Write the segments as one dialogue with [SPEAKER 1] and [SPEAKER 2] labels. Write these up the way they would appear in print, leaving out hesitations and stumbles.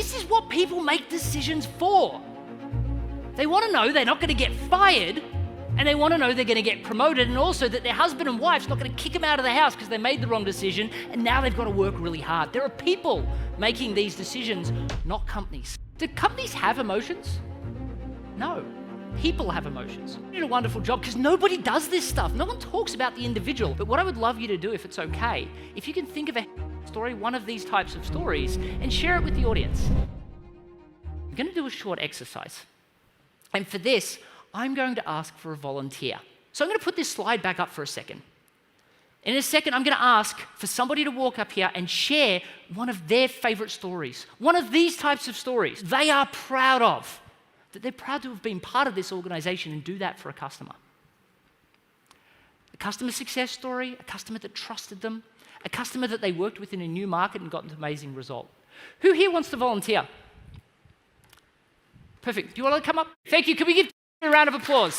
[SPEAKER 1] This is what people make decisions for. They want to know they're not going to get fired, and they want to know they're going to get promoted, and also that their husband and wife's not going to kick them out of the house because they made the wrong decision, and now they've got to work really hard. There are people making these decisions, not companies. Do companies have emotions? No. People have emotions. You did a wonderful job because nobody does this stuff. No one talks about the individual. But what I would love you to do, if it's okay, if you can think of a story, one of these types of stories, and share it with the audience. I'm going to do a short exercise. And for this, I'm going to ask for a volunteer. So I'm going to put this slide back up for a second. In a second, I'm going to ask for somebody to walk up here and share one of their favorite stories, one of these types of stories they are proud of, that they're proud to have been part of this organization and do that for a customer. A customer success story, a customer that trusted them, a customer that they worked with in a new market and got an amazing result. Who here wants to volunteer? Perfect. Do you want to come up? Thank you. Can we give a round of applause?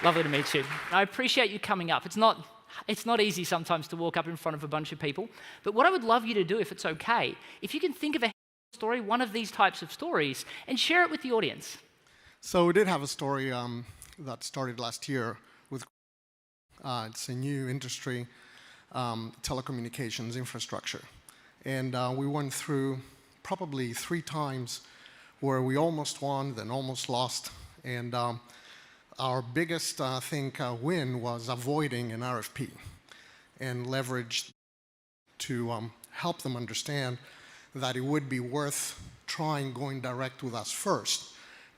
[SPEAKER 1] Lovely to meet you. I appreciate you coming up. It's not easy sometimes to walk up in front of a bunch of people, but what I would love you to do, if it's okay, if you can think of a story, one of these types of stories, and share it with the audience.
[SPEAKER 2] So we did have a story that started last year with, it's a new industry, telecommunications infrastructure. And we went through probably 3 times where we almost won, then almost lost. And our biggest, win was avoiding an RFP and leveraged to help them understand that it would be worth trying going direct with us first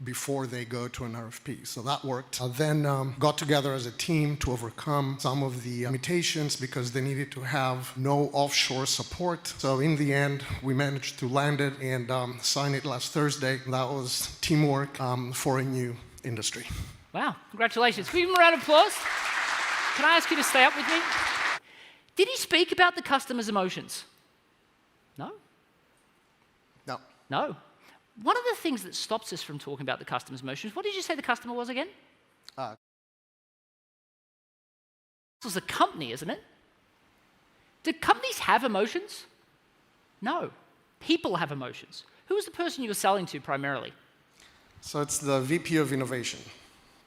[SPEAKER 2] before they go to an RFP. So that worked. Then got together as a team to overcome some of the limitations because they needed to have no offshore support. So in the end, we managed to land it and sign it last Thursday. That was teamwork for a new industry.
[SPEAKER 1] Wow, congratulations. Can we give him a round of applause? Can I ask you to stay up with me? Did he speak about the customer's emotions? No?
[SPEAKER 2] No.
[SPEAKER 1] No. One of the things that stops us from talking about the customer's emotions, what did you say the customer was again? This was a company, isn't it? Do companies have emotions? No. People have emotions. Who was the person you were selling to primarily?
[SPEAKER 2] So it's the VP of Innovation.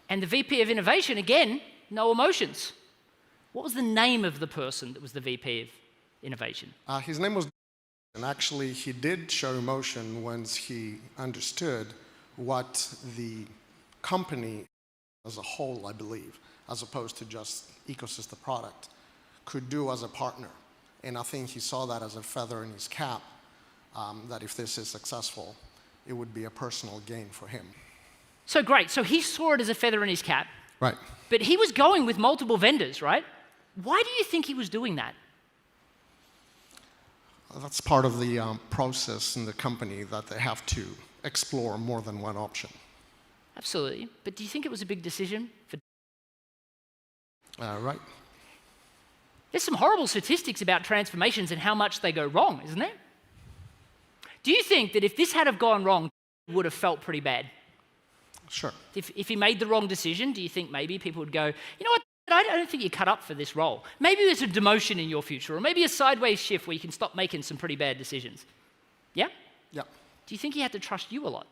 [SPEAKER 1] And the VP of Innovation, again, no emotions. What was the name of the person that was the VP of Innovation?
[SPEAKER 2] His name was, and actually he did show emotion once he understood what the company as a whole, I believe, as opposed to just ecosystem product, could do as a partner. And I think he saw that as a feather in his cap, that if this is successful, it would be a personal gain for him.
[SPEAKER 1] So great. So he saw it as a feather in his cap.
[SPEAKER 2] Right.
[SPEAKER 1] But he was going with multiple vendors, right? Why do you think he was doing that?
[SPEAKER 2] That's part of the process in the company that they have to explore more than one option.
[SPEAKER 1] Absolutely. But do you think it was a big decision?
[SPEAKER 2] Right.
[SPEAKER 1] There's some horrible statistics about transformations and how much they go wrong, isn't there? Do you think that if this had have gone wrong, it would have felt pretty bad?
[SPEAKER 2] Sure.
[SPEAKER 1] If he made the wrong decision, do you think maybe people would go, you know what, I don't think you're cut up for this role. Maybe there's a demotion in your future, or maybe a sideways shift where you can stop making some pretty bad decisions. Yeah?
[SPEAKER 2] Yeah.
[SPEAKER 1] Do you think he had to trust you a lot?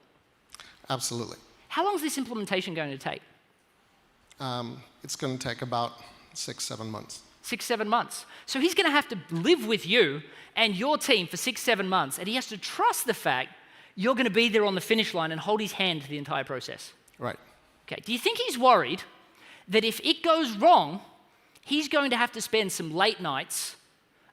[SPEAKER 2] Absolutely.
[SPEAKER 1] How long is this implementation going to take?
[SPEAKER 2] It's going to take about 6-7 months.
[SPEAKER 1] 6-7 months. So he's going to have to live with you and your team for 6-7 months, and he has to trust the fact you're going to be there on the finish line and hold his hand to the entire process.
[SPEAKER 2] Right.
[SPEAKER 1] Okay. Do you think he's worried that if it goes wrong, he's going to have to spend some late nights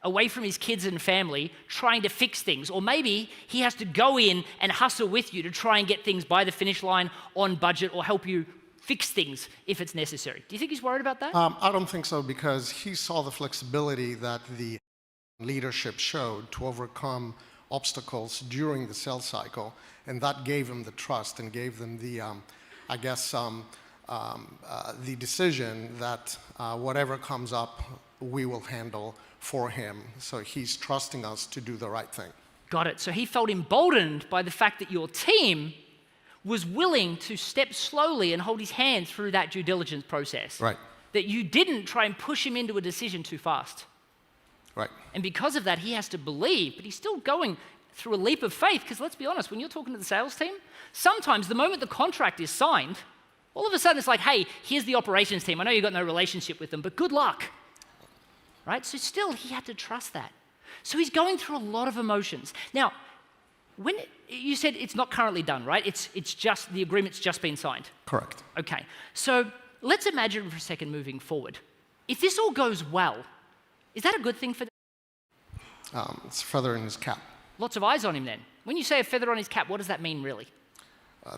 [SPEAKER 1] away from his kids and family trying to fix things? Or maybe he has to go in and hustle with you to try and get things by the finish line on budget or help you fix things if it's necessary. Do you think he's worried about that?
[SPEAKER 2] I don't think so, because he saw the flexibility that the leadership showed to overcome obstacles during the sales cycle, and that gave him the trust and gave them the, the decision that whatever comes up, we will handle for him. So he's trusting us to do the right thing.
[SPEAKER 1] Got it. So he felt emboldened by the fact that your team was willing to step slowly and hold his hand through that due diligence process.
[SPEAKER 2] Right.
[SPEAKER 1] That you didn't try and push him into a decision too fast.
[SPEAKER 2] Right.
[SPEAKER 1] And because of that, he has to believe, but he's still going through a leap of faith, because let's be honest, when you're talking to the sales team, sometimes the moment the contract is signed, all of a sudden it's like, hey, here's the operations team. I know you've got no relationship with them, but good luck. Right? So still, he had to trust that. So he's going through a lot of emotions. Now, when you said it's not currently done, right? It's just, the agreement's just been signed.
[SPEAKER 2] Correct.
[SPEAKER 1] Okay. So let's imagine for a second moving forward. If this all goes well, is that a good thing for them?
[SPEAKER 2] It's a feather in his cap.
[SPEAKER 1] Lots of eyes on him then. When you say a feather on his cap, what does that mean really?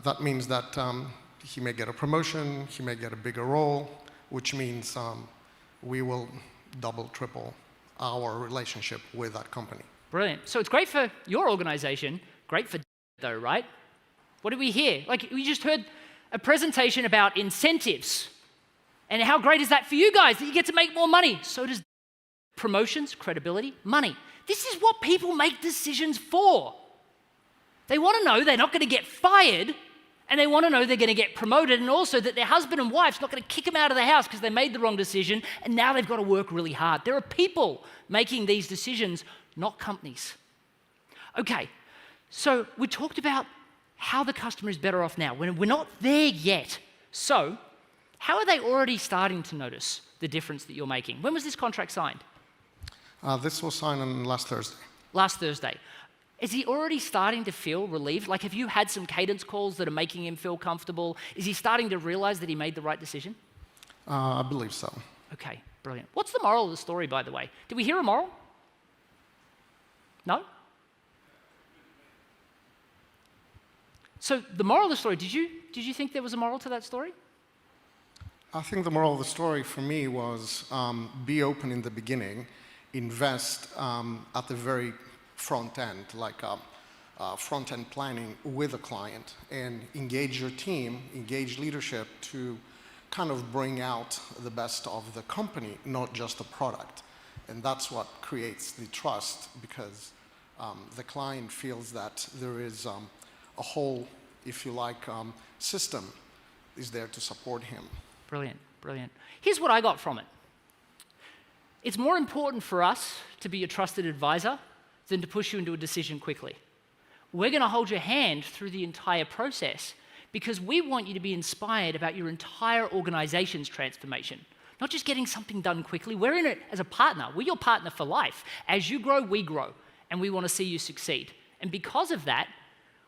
[SPEAKER 2] That means that he may get a promotion, he may get a bigger role, which means we will double, triple our relationship with that company.
[SPEAKER 1] Brilliant. So it's great for your organization, great for though, right? What did we hear? Like, we just heard a presentation about incentives. And how great is that for you guys, that you get to make more money? So does promotions, credibility, money. This is what people make decisions for. They want to know they're not going to get fired, and they want to know they're going to get promoted, and also that their husband and wife's not going to kick them out of the house because they made the wrong decision, and now they've got to work really hard. There are people making these decisions, not companies. Okay, so we talked about how the customer is better off now. We're not there yet. So how are they already starting to notice the difference that you're making? When was this contract signed?
[SPEAKER 2] This was signed on last Thursday.
[SPEAKER 1] Last Thursday. Is he already starting to feel relieved? Like, have you had some cadence calls that are making him feel comfortable? Is he starting to realize that he made the right decision?
[SPEAKER 2] I believe so.
[SPEAKER 1] Okay, brilliant. What's the moral of the story, by the way? Did we hear a moral? No? So the moral of the story, did you think there was a moral to that story?
[SPEAKER 2] I think the moral of the story for me was be open in the beginning, invest at the very front end, like front-end planning with a client, and engage your team, engage leadership to kind of bring out the best of the company, not just the product. And that's what creates the trust, because the client feels that there is a whole, if you like, system is there to support him.
[SPEAKER 1] Brilliant, brilliant. Here's what I got from it. It's more important for us to be a trusted advisor than to push you into a decision quickly. We're going to hold your hand through the entire process because we want you to be inspired about your entire organization's transformation, not just getting something done quickly. We're in it as a partner. We're your partner for life. As you grow, we grow, and we want to see you succeed. And because of that,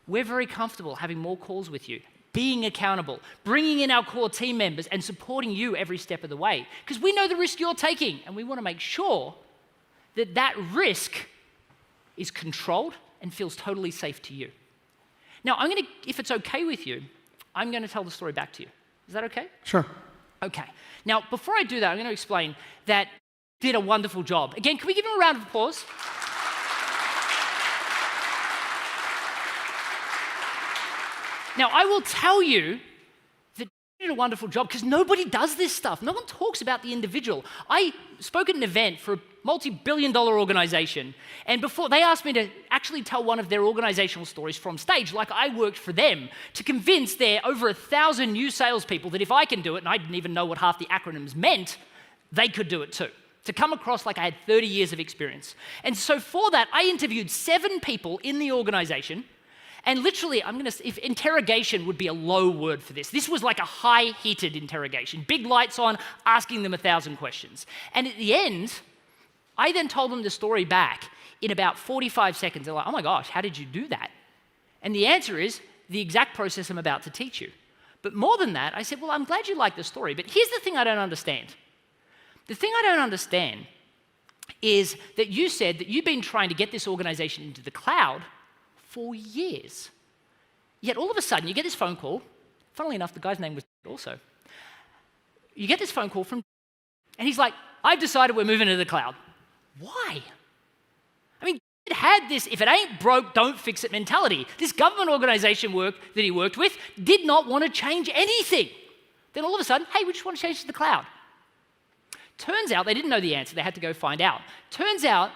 [SPEAKER 1] we're very comfortable having more calls with you, being accountable, bringing in our core team members and supporting you every step of the way, because we know the risk you're taking, and we want to make sure that that risk is controlled and feels totally safe to you. Now, if it's okay with you, I'm going to tell the story back to you. Is that okay?
[SPEAKER 2] Sure.
[SPEAKER 1] Okay. Now, before I do that, I'm going to explain that he did a wonderful job. Again, can we give him a round of applause? Now, I will tell you that he did a wonderful job because nobody does this stuff. No one talks about the individual. I spoke at an event for a multi-billion-dollar organization, and before they asked me to actually tell one of their organizational stories from stage, like I worked for them, to convince their over 1,000 new salespeople that if I can do it, and I didn't even know what half the acronyms meant, they could do it too. To come across like I had 30 years of experience. And so for that, I interviewed 7 people in the organization. And literally, if interrogation would be a low word for this. This was like a high-heated interrogation. Big lights on, asking them 1,000 questions. And at the end, I then told them the story back in about 45 seconds. They're like, oh my gosh, how did you do that? And the answer is the exact process I'm about to teach you. But more than that, I said, well, I'm glad you like the story, but here's the thing I don't understand. The thing I don't understand is that you said that you've been trying to get this organization into the cloud for years. Yet all of a sudden, you get this phone call. Funnily enough, the guy's name was also. You get this phone call from, and he's like, I've decided we're moving to the cloud. Why? I mean, it had this, if it ain't broke, don't fix it mentality. This government organization that he worked with did not want to change anything. Then all of a sudden, hey, we just want to change to the cloud. Turns out, they didn't know the answer. They had to go find out. Turns out,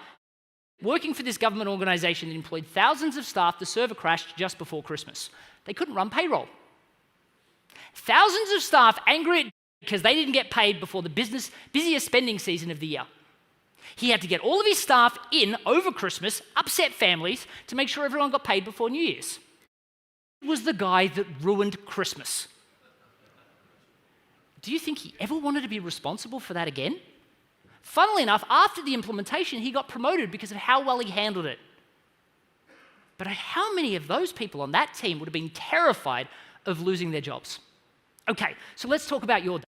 [SPEAKER 1] working for this government organization that employed thousands of staff, the server crashed just before Christmas. They couldn't run payroll. Thousands of staff angry because they didn't get paid before the busiest spending season of the year. He had to get all of his staff in over Christmas, upset families, to make sure everyone got paid before New Year's. He was the guy that ruined Christmas. Do you think he ever wanted to be responsible for that again? Funnily enough, after the implementation, he got promoted because of how well he handled it. But how many of those people on that team would have been terrified of losing their jobs? Okay, so let's talk about your day.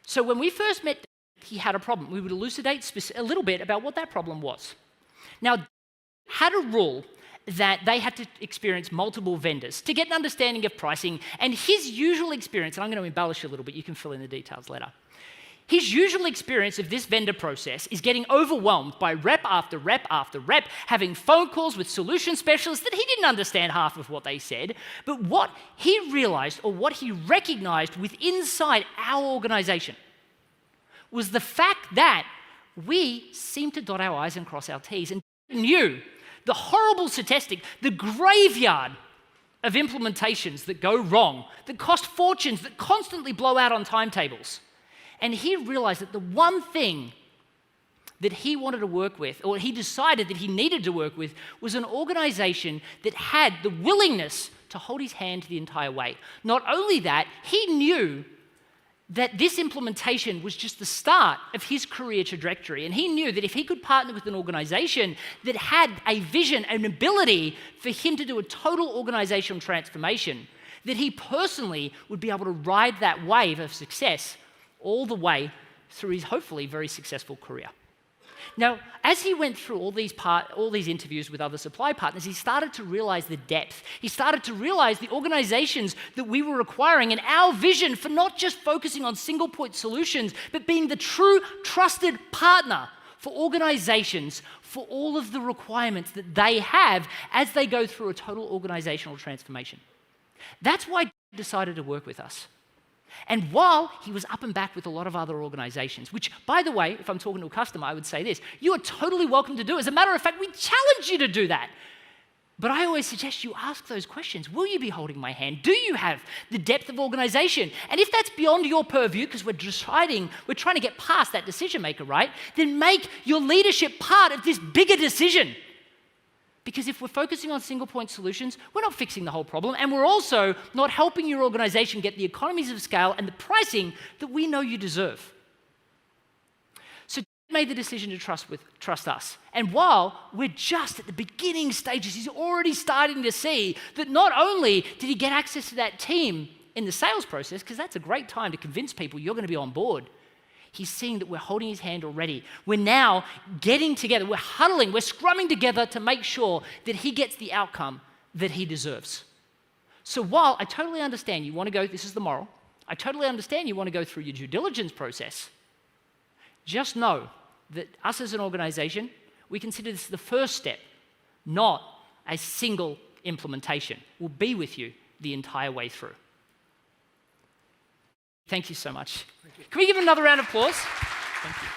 [SPEAKER 1] So when we first met, he had a problem. We would elucidate a little bit about what that problem was. Now, had a rule that they had to experience multiple vendors to get an understanding of pricing, and his usual experience, and I'm going to embellish a little bit, you can fill in the details later. His usual experience of this vendor process is getting overwhelmed by rep after rep after rep, having phone calls with solution specialists that he didn't understand half of what they said. But what he realized, or what he recognized inside our organization, was the fact that we seemed to dot our I's and cross our T's, and knew the horrible statistic, the graveyard of implementations that go wrong, that cost fortunes, that constantly blow out on timetables. And he realized that the one thing that he wanted to work with, or he decided that he needed to work with, was an organization that had the willingness to hold his hand the entire way. Not only that, he knew that this implementation was just the start of his career trajectory. And he knew that if he could partner with an organization that had a vision, an ability for him to do a total organizational transformation, that he personally would be able to ride that wave of success all the way through his hopefully very successful career. Now, as he went through all these interviews with other supply partners, he started to realize the depth. He started to realize the organizations that we were requiring and our vision for not just focusing on single point solutions, but being the true trusted partner for organizations for all of the requirements that they have as they go through a total organizational transformation. That's why he decided to work with us. And while he was up and back with a lot of other organizations, which, by the way, if I'm talking to a customer, I would say this: you are totally welcome to do. As a matter of fact, we challenge you to do that. But I always suggest you ask those questions. Will you be holding my hand? Do you have the depth of organization? And if that's beyond your purview, because we're trying to get past that decision maker, right? Then make your leadership part of this bigger decision. Because if we're focusing on single point solutions, we're not fixing the whole problem, and we're also not helping your organization get the economies of scale and the pricing that we know you deserve. So he made the decision to trust us. And while we're just at the beginning stages, he's already starting to see that not only did he get access to that team in the sales process, because that's a great time to convince people you're going to be on board, he's seeing that we're holding his hand already. We're now getting together, we're huddling, we're scrumming together to make sure that he gets the outcome that he deserves. So while I totally understand you want to go, this is the moral, I totally understand you want to go through your due diligence process, just know that us as an organization, we consider this the first step, not a single implementation. We'll be with you the entire way through. Thank you so much. Can we give him another round of applause? Thank you.